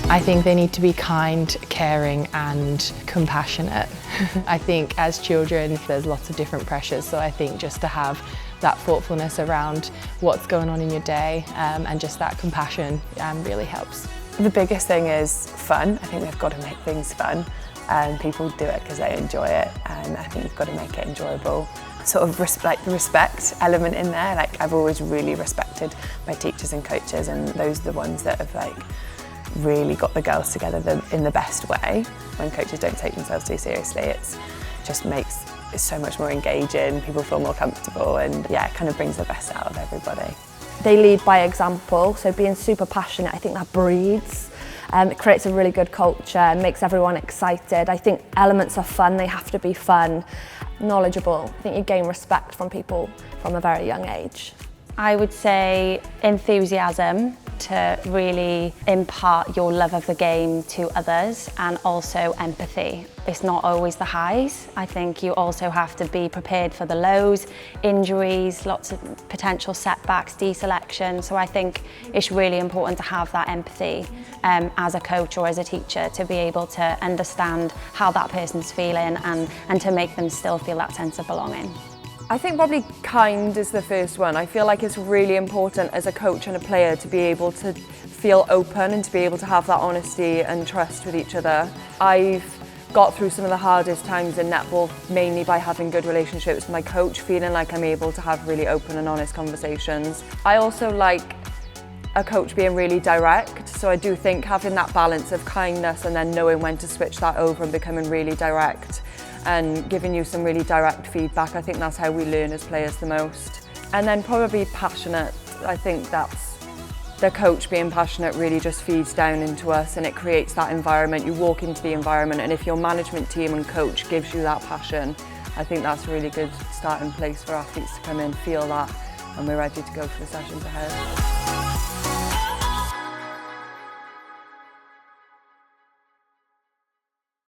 I think they need to be kind, caring and compassionate. I think as children there's lots of different pressures, so I think just to have that thoughtfulness around what's going on in your day and just that compassion really helps. The biggest thing is fun. I think they've got to make things fun. People do it because they enjoy it, and I think you've got to make it enjoyable. Sort of the respect element in there. Like, I've always really respected my teachers and coaches, and those are the ones that have really got the girls together in the best way. When coaches don't take themselves too seriously, it just makes it so much more engaging. People feel more comfortable, and yeah, it kind of brings the best out of everybody. They lead by example, so being super passionate, I think that breeds. It creates a really good culture and makes everyone excited. I think elements of fun, they have to be fun, knowledgeable. I think you gain respect from people from a very young age. I would say enthusiasm, to really impart your love of the game to others, and also empathy. It's not always the highs. I think you also have to be prepared for the lows, injuries, lots of potential setbacks, deselection. So I think it's really important to have that empathy as a coach or as a teacher, to be able to understand how that person's feeling and to make them still feel that sense of belonging. I think probably kind is the first one. I feel like it's really important as a coach and a player to be able to feel open and to be able to have that honesty and trust with each other. I've got through some of the hardest times in netball mainly by having good relationships with my coach, feeling like I'm able to have really open and honest conversations. I also like a coach being really direct, so I do think having that balance of kindness and then knowing when to switch that over and becoming really direct and giving you some really direct feedback. I think that's how we learn as players the most. And then probably passionate. I think that's the coach being passionate really just feeds down into us, and it creates that environment. You walk into the environment, and if your management team and coach gives you that passion, I think that's a really good starting place for athletes to come in, feel that, and we're ready to go for the sessions ahead.